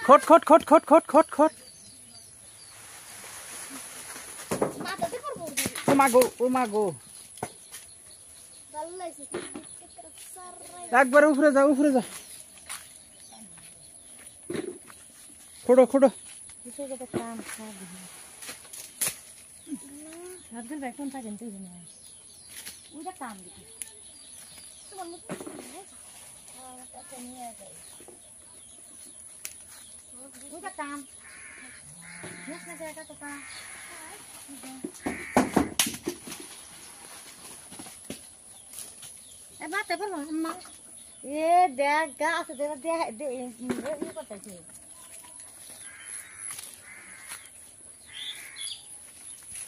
খট খট খট খট খট খট খট ও মাগো একবার উপরে যা খোড়ো খোড়ো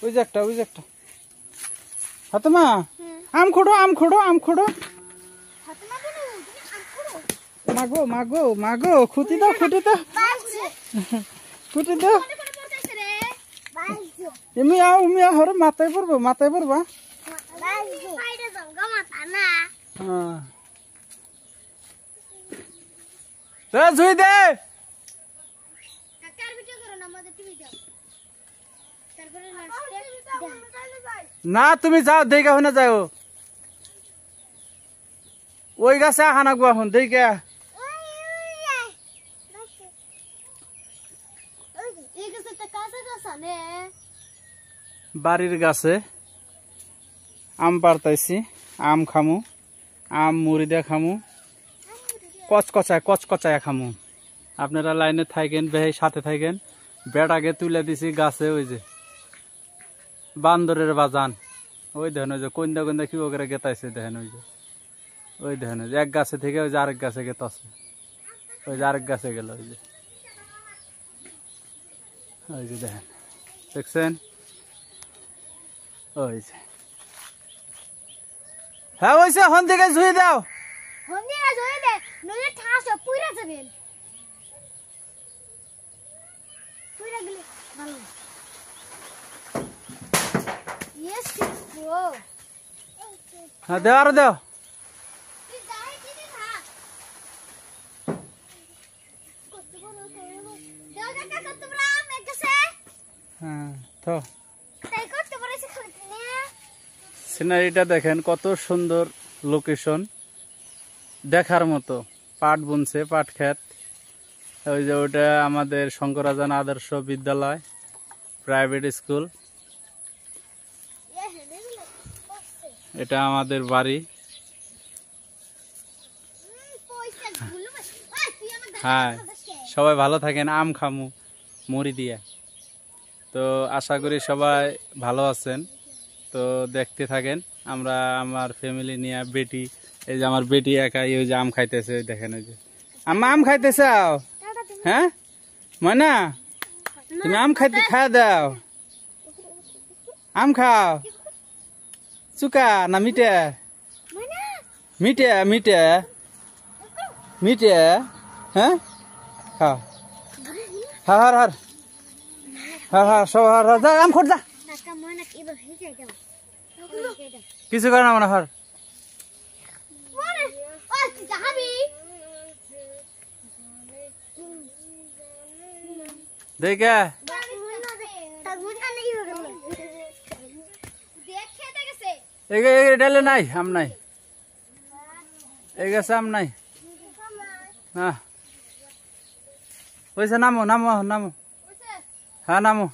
ওই যে একটা ফাতেমা আম খোড়ো মাগো খুঁটি দাও এমনি হরে মাথায় পড়বা জুই দে না তুমি যাও দেখা হয়ে যাও ওই গাছে হানাকবো এখন দেখা বাড়ির গাছে আম পারতাইছি আম খামু আম মুড়ি দিয়ে খামু কচকচায় খামু আপনারা লাইনে থাকেন বেহাই সাথে থাকেন বেড আগে তুলে দিছি গাছে ওই যে বান্দরের বাজান ওই দেখেন ওই যে কন্দা কি ওকে গেতাইছে দেখেন ওই দেখেন এক গাছে থেকে ওই যে আরেক গাছে গেতাছে ওই যে আরেক গাছে গেল ওই যে দেখেন দেখছেন ওই যে হ্যাঁ ওইসে হন থেকে ধুয়ে দাও হ্যাঁ দেও আরো দেও সিনারিটা দেখেন কত সুন্দর লোকেশন দেখার মতো পাট বুনছে পাট ক্ষেত ওই যে ওটা আমাদের শঙ্করাজান আদর্শ বিদ্যালয় প্রাইভেট স্কুল এটা আমাদের বাড়ি হ্যাঁ সবাই ভালো থাকেন আম খামু মুড়ি দিয়ে তো আশা করি সবাই ভালো আছেন তো দেখতে থাকেন আমরা আমার ফ্যামিলি নিয়ে বেটি এই যে আমার বেটি একাই ওই যে আম খাইতেছে দেখেন ওই যে আম খাইতেছে হ্যাঁ ময়না তুমি আম খাওয়া দাও আম খাও চুকা না মিঠে হ্যাঁ খাও হ্যাঁ সব যা আম খোট যা কিছু করে না মনে হয় দেখে ডালে নাই আম নাই এই গাছে আম নাই হ্যাঁ ওইসে নামো হ্যাঁ নামো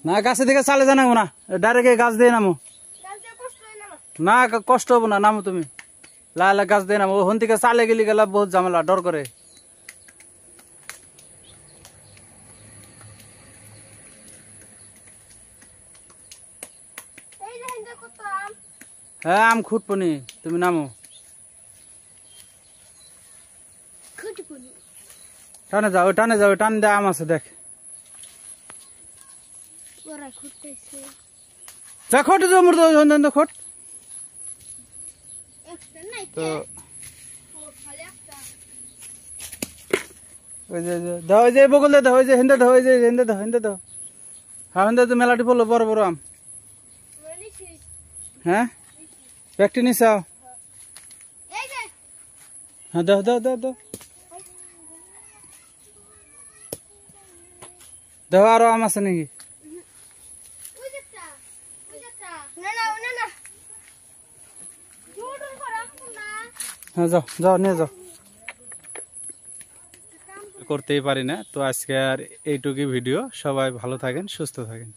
না গাছে থেকে চালে জানাবো না ডাইরেক্ট গাছ দিয়ে নামো না কষ্ট হবো না নামো তুমি লাল গাছ দিয়ে নামো ওখান থেকে চালে গেলি গেলা বহুত ঝামেলা ডর করে হ্যাঁ আম খুঁটপনি তুমি নামো টানে যাও টান দে আম আছে দেখ খোট খোট তো ওই যে বগল দে ওই যে হিন্দে দাও হ্যাঁ হিন্দে তো মেলাটি পড়লো বড় বড় আম হ্যাঁ ব্যক্তি নিছাও হ্যাঁ দাও দাও দাও দাও দাও, আরো আম আছে নাকি? হ্যাঁ যাও যাও নিয়ে যাও। করতেই পারি না, তো আজকে আর এইটুকুই ভিডিও। সবাই ভালো থাকেন, সুস্থ থাকেন।